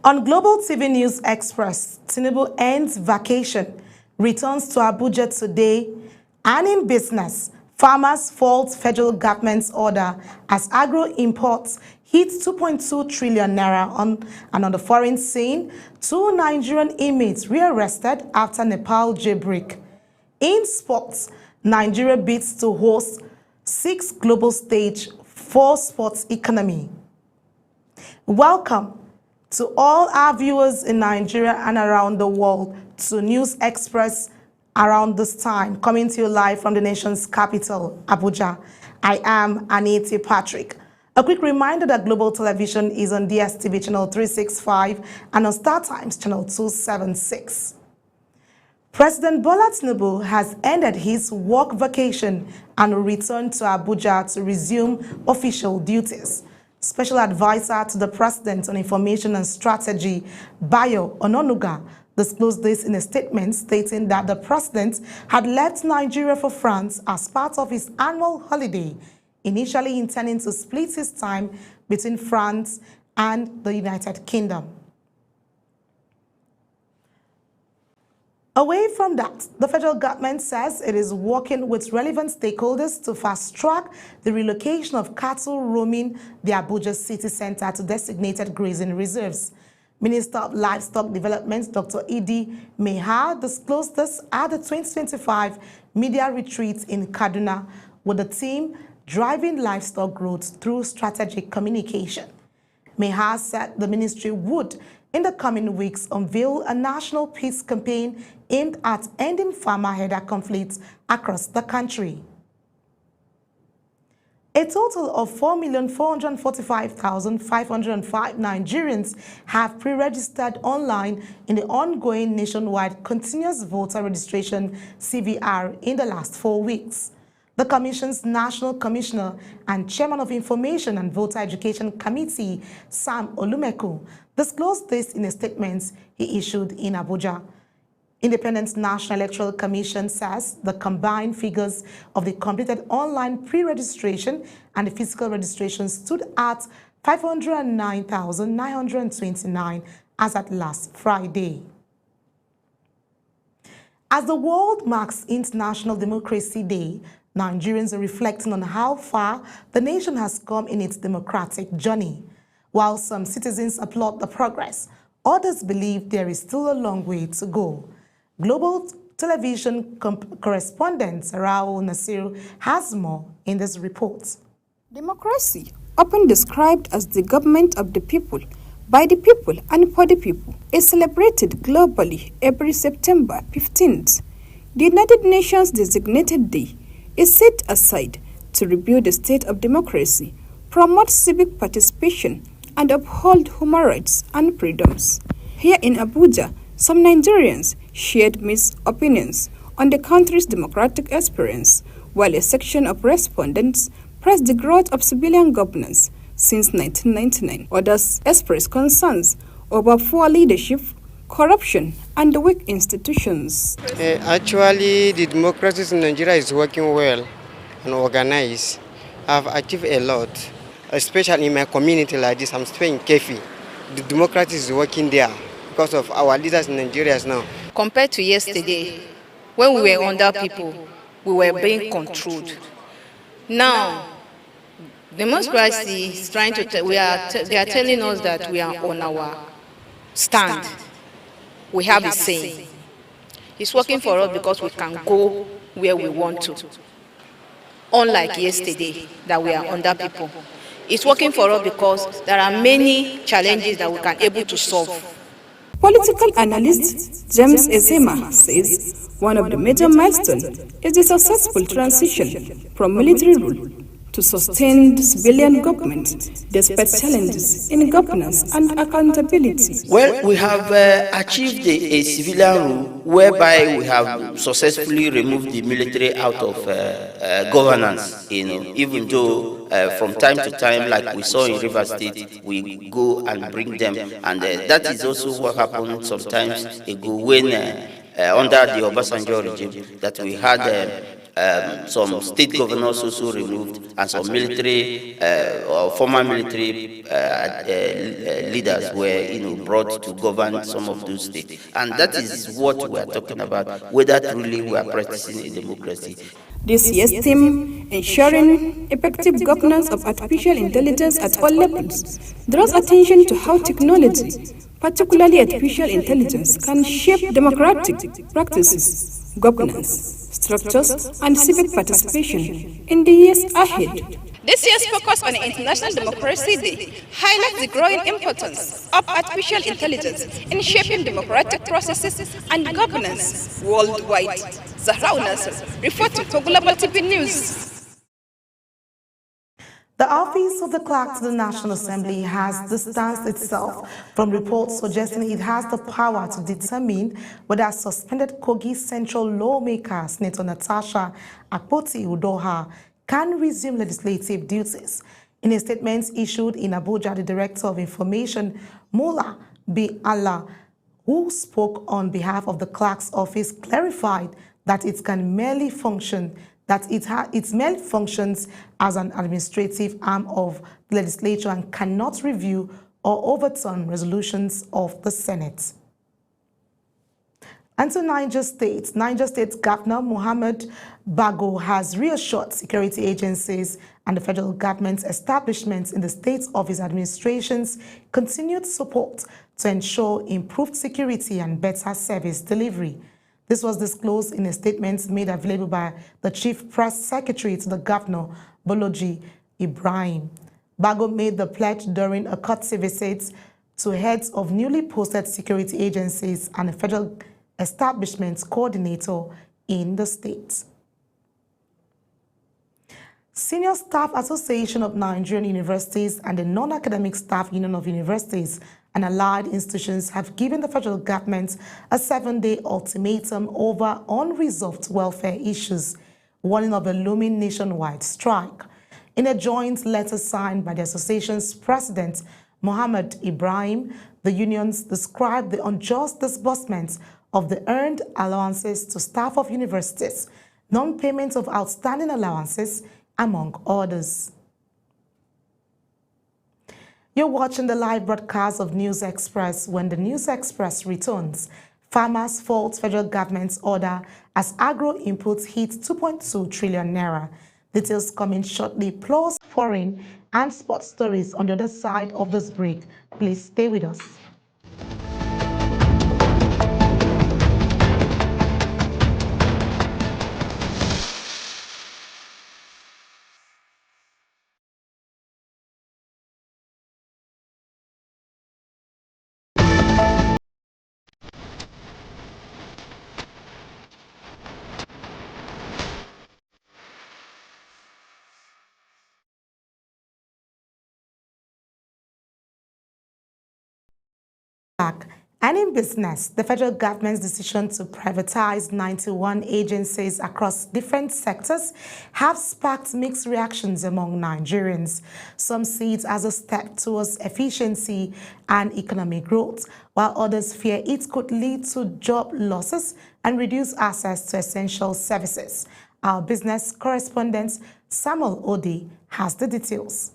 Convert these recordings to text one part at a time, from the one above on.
On Global TV News Express, Tinubu ends vacation, returns to Abuja today, and in business, farmers fault federal government's order as agro imports hit 2.2 trillion naira and on the foreign scene, 2 Nigerian inmates rearrested after Nepal jailbreak. In sports, Nigeria bids to host 6th global stage for sports economy. Welcome to all our viewers in Nigeria and around the world to News Express around this time, coming to you live from the nation's capital, Abuja. I am Anita Patrick. A quick reminder that Global Television is on DSTV channel 365 and on StarTimes channel 276. President Bola Tinubu has ended his work vacation and returned to Abuja to resume official duties. Special Advisor to the President on Information and Strategy, Bayo Ononuga, disclosed this in a statement stating that the President had left Nigeria for France as part of his annual holiday, initially intending to split his time between France and the United Kingdom. Away from that, the federal government says it is working with relevant stakeholders to fast-track the relocation of cattle roaming the Abuja city center to designated grazing reserves. Minister of Livestock Development, Dr. Idi Meha, disclosed this at the 2025 media retreat in Kaduna, with the team driving livestock growth through strategic communication. Meha said the ministry would, in the coming weeks, unveil a national peace campaign aimed at ending farmer-herder conflicts across the country. A total of 4,445,505 Nigerians have pre-registered online in the ongoing nationwide Continuous Voter Registration (CVR) in the last 4 weeks. The Commission's National Commissioner and Chairman of Information and Voter Education Committee, Sam Olumeku, disclosed this in a statement he issued in Abuja. Independent National Electoral Commission says the combined figures of the completed online pre-registration and the physical registration stood at 509,929 as at last Friday. As the world marks International Democracy Day, Nigerians are reflecting on how far the nation has come in its democratic journey. While some citizens applaud the progress, others believe there is still a long way to go. Global Television correspondent Raul Nasir has more in this report. Democracy, often described as the government of the people, by the people and for the people, is celebrated globally every September 15th. The United Nations designated day is set aside to review the state of democracy, promote civic participation, and uphold human rights and freedoms. Here in Abuja, some Nigerians shared mixed opinions on the country's democratic experience, while a section of respondents praised the growth of civilian governance since 1999. Others expressed concerns over poor leadership, corruption, and weak institutions. Actually, the democracy in Nigeria is working well and organized. I've achieved a lot, especially in my community like this. I'm staying in Kefi. The democracy is working there because of our leaders in Nigeria now. Compared to yesterday, when we were under people, we were being controlled. Now, democracy is trying to they are telling us that we are on our stand. We have a say. It's working for us because we can go where we want to. Unlike yesterday, that we are under people. It's working for us because there are many challenges that we can able to solve. Political analyst James Ezema says one of the major milestones is the successful transition from military rule to sustained civilian government despite challenges in governance and accountability. Well, we have achieved a civilian rule whereby we have successfully removed the military out of governance. Even though from time to time, like we saw in Rivers State, we go and bring them, and that is also what happened sometimes ago when under the Obasanjo regime that we had some state governors also removed, and some military or former military leaders were brought to govern some of those states. And that is what we are talking about, whether truly we are practicing a democracy. This year's theme, ensuring effective governance of artificial intelligence at all levels, draws attention to how technology, particularly artificial intelligence, can shape democratic practices, governance, structures, and civic participation in the years ahead. This year's focus on International Democracy Day highlights the growing importance of artificial intelligence in shaping democratic processes and governance worldwide. Zahra Nasser, reporting for Global TV News. The Office of the Clerk to the National Assembly has distanced itself from reports suggesting it has the power to determine whether suspended Kogi Central lawmaker Senator Natasha Akpoti-Uduaghan can resume legislative duties. In a statement issued in Abuja, the Director of Information, Mola B. Allah, who spoke on behalf of the Clerk's office, clarified that it can merely function it merely functions as an administrative arm of the legislature and cannot review or overturn resolutions of the Senate. And to Niger State Governor Muhammad Bago has reassured security agencies and the federal government's establishments in the state of his administration's continued support to ensure improved security and better service delivery. This was disclosed in a statement made available by the Chief Press Secretary to the Governor, Bolaji Ibrahim. Bago made the pledge during a courtesy visit to heads of newly posted security agencies and a federal establishment coordinator in the state. Senior Staff Association of Nigerian Universities and the Non-Academic Staff Union of Universities and allied institutions have given the federal government a 7-day ultimatum over unresolved welfare issues, warning of a looming nationwide strike. In a joint letter signed by the association's president, Mohammed Ibrahim, the unions described the unjust disbursement of the earned allowances to staff of universities, non-payment of outstanding allowances, among others. You're watching the live broadcast of News Express. When the News Express returns, farmers fault federal government's order as agro inputs hit 2.2 trillion naira. Details coming shortly, plus foreign and sports stories on the other side of this break. Please stay with us. And in business, the federal government's decision to privatize 91 agencies across different sectors have sparked mixed reactions among Nigerians. Some see it as a step towards efficiency and economic growth, while others fear it could lead to job losses and reduce access to essential services. Our business correspondent, Samuel Odi, has the details.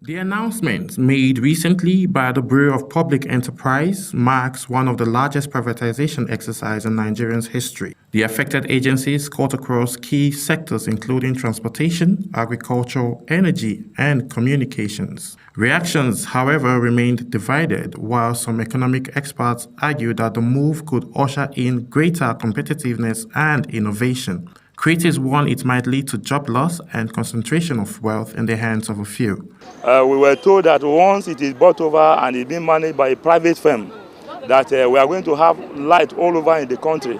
The announcement made recently by the Bureau of Public Enterprise marks one of the largest privatization exercises in Nigeria's history. The affected agencies cut across key sectors including transportation, agriculture, energy, and communications. Reactions, however, remained divided, while some economic experts argued that the move could usher in greater competitiveness and innovation. Critics warn it might lead to job loss and concentration of wealth in the hands of a few. We were told that once it is bought over and it's being managed by a private firm, that we are going to have light all over in the country.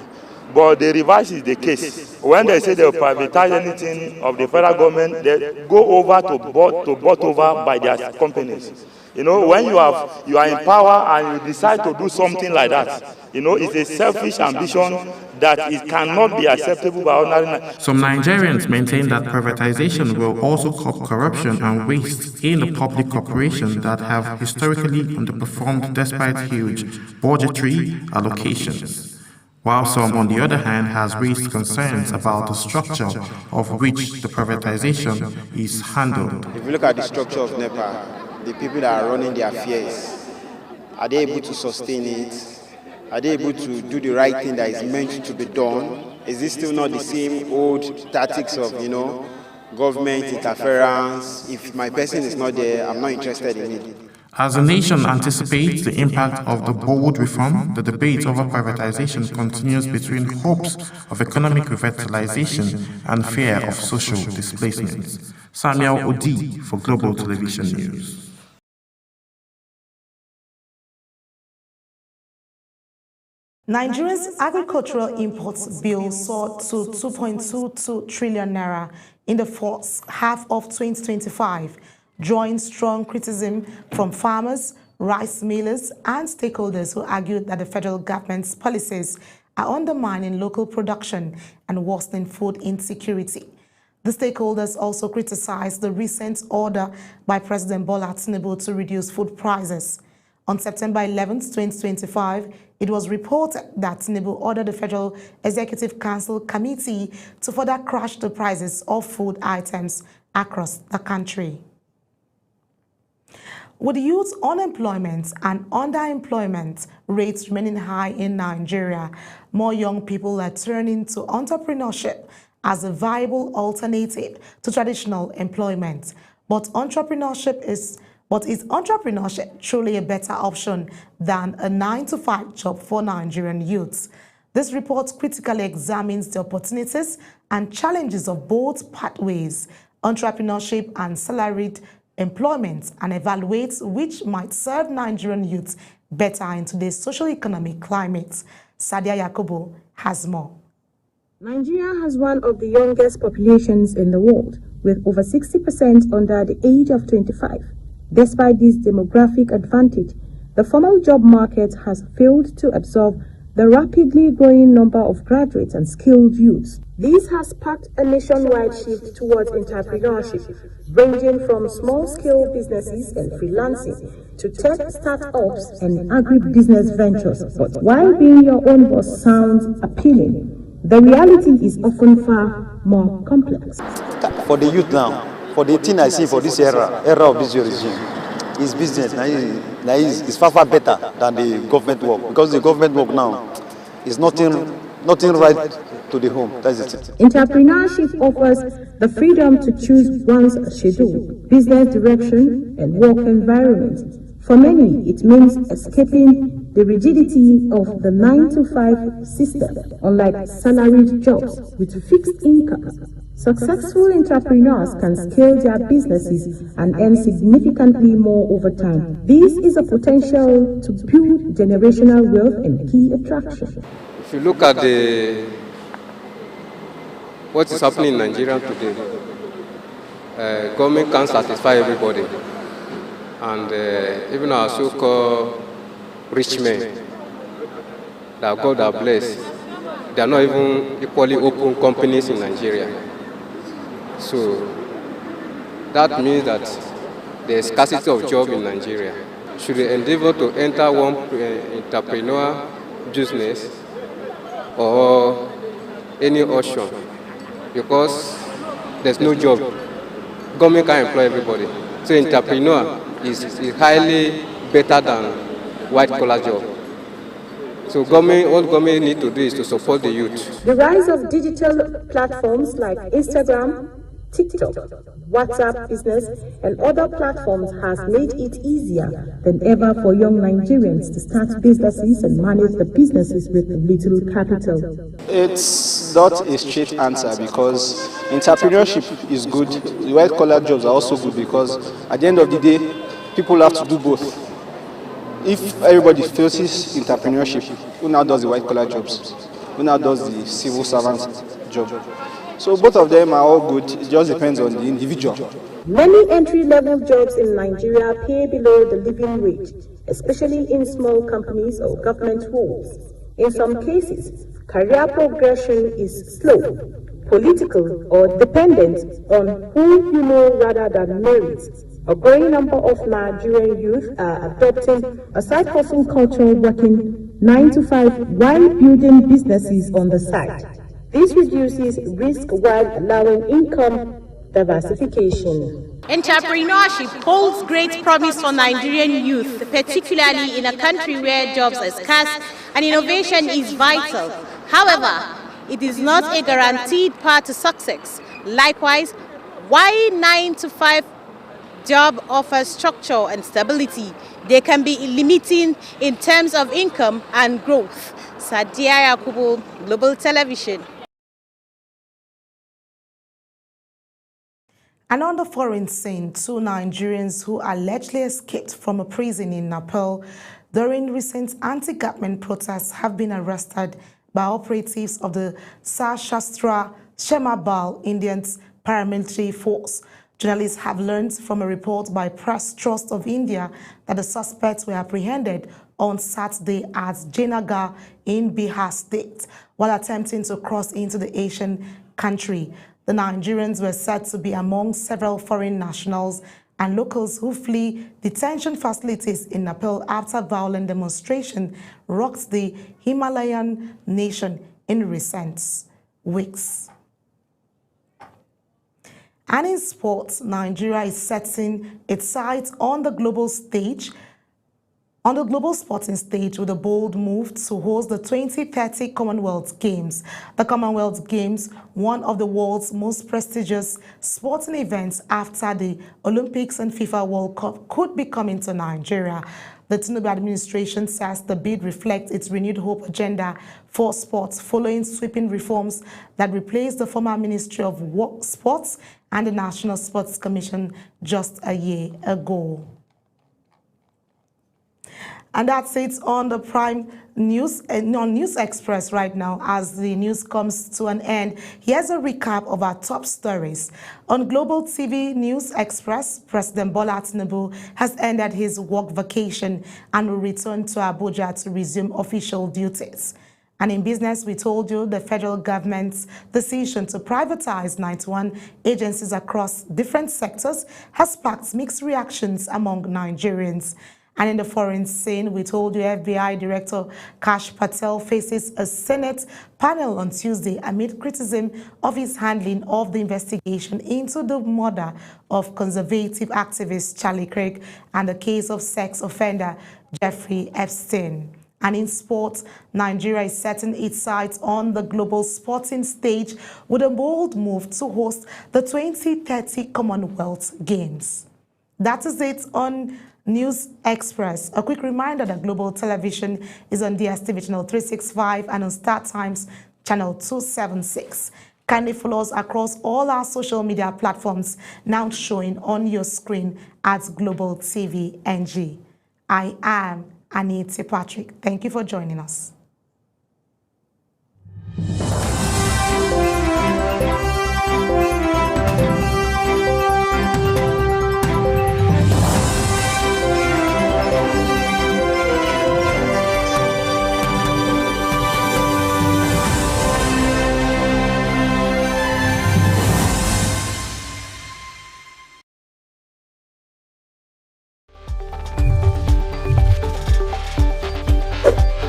But the reverse is the case. When they say they will privatize anything of the federal government, they go over to bought over by their companies. You know, when you are in power and you decide to do something like that, you know, it's a selfish ambition that it cannot be acceptable by ordinary. Some Nigerians maintain that privatization will also curb corruption and waste in the public corporations that have historically underperformed despite huge budgetary allocations. while some, on the other hand, has raised concerns about the structure of which the privatization is handled. If you look at the structure of NEPA, the people that are running the affairs, are they able to sustain it? Are they able to do the right thing that is meant to be done? Is this still not the same old tactics of, government interference? If my person is not there, I'm not interested in it. As the nation anticipates the impact of the bold reform, the debate over privatization continues between hopes of economic revitalization and fear of social displacement. Samuel Odi for Global Television News. Nigeria's agricultural imports bill soared to 2.22 trillion naira in the first half of 2025, drawing strong criticism from farmers, rice millers, and stakeholders who argued that the federal government's policies are undermining local production and worsening food insecurity. The stakeholders also criticized the recent order by President Bola Tinubu to reduce food prices. On September 11, 2025, it was reported that Tinubu ordered the Federal Executive Council Committee to further crash the prices of food items across the country. With youth unemployment and underemployment rates remaining high in Nigeria, more young people are turning to entrepreneurship as a viable alternative to traditional employment. But is entrepreneurship truly a better option than a 9-to-5 job for Nigerian youths? This report critically examines the opportunities and challenges of both pathways, entrepreneurship and salaried employment, and evaluates which might serve Nigerian youths better in today's socio-economic climate. Sadia Yakubu has more. Nigeria has one of the youngest populations in the world, with over 60% under the age of 25. Despite this demographic advantage, the formal job market has failed to absorb the rapidly growing number of graduates and skilled youths. This has sparked a nationwide shift towards entrepreneurship, ranging from small-scale businesses and freelancing to tech startups and agribusiness ventures. But while being your own boss sounds appealing, the reality is often far more complex. For the youth now, for the thing I see for this era of this regime, is business. Now is far better than the government work, because the government work now is nothing right to the home. That's it. Entrepreneurship offers the freedom to choose one's schedule, business direction, and work environment. For many, it means escaping the rigidity of the 9-to-5 system, unlike salaried jobs with fixed incomes. Successful entrepreneurs can scale their businesses and earn significantly more over time. This is a potential to build generational wealth and key attraction. If you look at what is happening in Nigeria today, government can't satisfy everybody. And even our so-called rich men that God has blessed, they are not even equally open companies in Nigeria. So that means that there is scarcity of jobs in Nigeria. Should they endeavor to enter one entrepreneur business or any auction, because there's no job, government can't employ everybody. So entrepreneur is highly better than white-collar job. So what government need to do is to support the youth. The rise of digital platforms like Instagram, TikTok, WhatsApp Business, and other platforms has made it easier than ever for young Nigerians to start businesses and manage the businesses with little capital. It's not a straight answer, because entrepreneurship is good. The white-collar jobs are also good, because at the end of the day, people have to do both. If everybody faces entrepreneurship, who now does the white-collar jobs? Who now does the civil servant job? So both of them are all good. It just depends on the individual. Many entry-level jobs in Nigeria pay below the living wage, especially in small companies or government roles. In some cases, career progression is slow, political, or dependent on who you know rather than merit. A growing number of Nigerian youth are adopting a side hustle culture, working 9 to 5 while building businesses on the side. This reduces risk while allowing income diversification. Entrepreneurship holds great promise for Nigerian youth, particularly in a country where jobs are scarce and innovation is vital. However, it is not a guaranteed path to success. Likewise, while 9 to 5 job offers structure and stability, they can be limiting in terms of income and growth. Sadia Yakubu, Global Television. And on the foreign scene, 2 Nigerians who allegedly escaped from a prison in Nepal during recent anti-government protests have been arrested by operatives of the Sashastra Shemabal Indian paramilitary force. Journalists have learned from a report by Press Trust of India that the suspects were apprehended on Saturday at Jayanagar in Bihar State while attempting to cross into the Asian country. The Nigerians were said to be among several foreign nationals and locals who flee detention facilities in Nepal after violent demonstration rocked the Himalayan nation in recent weeks. And in sports, Nigeria is setting its sights on the global stage, on the global sporting stage, with a bold move to host the 2030 Commonwealth Games. The Commonwealth Games, one of the world's most prestigious sporting events after the Olympics and FIFA World Cup, could be coming to Nigeria. The Tinubu administration says the bid reflects its renewed hope agenda for sports following sweeping reforms that replaced the former Ministry of Sports and the National Sports Commission just a year ago. And that's it on the Prime News, on News Express right now. As the news comes to an end, here's a recap of our top stories. On Global TV News Express, President Bola Tinubu has ended his work vacation and will return to Abuja to resume official duties. And in business, we told you the federal government's decision to privatize 91 agencies across different sectors has sparked mixed reactions among Nigerians. And in the foreign scene, we told you FBI Director Kash Patel faces a Senate panel on Tuesday amid criticism of his handling of the investigation into the murder of conservative activist Charlie Kirk and the case of sex offender Jeffrey Epstein. And in sports, Nigeria is setting its sights on the global sporting stage with a bold move to host the 2030 Commonwealth Games. That is it on News Express. A quick reminder that Global Television is on DSTV channel 365 and on Star Times channel 276. Kindly follow us across all our social media platforms now showing on your screen at Global TV NG. I am Anita Patrick. Thank you for joining us.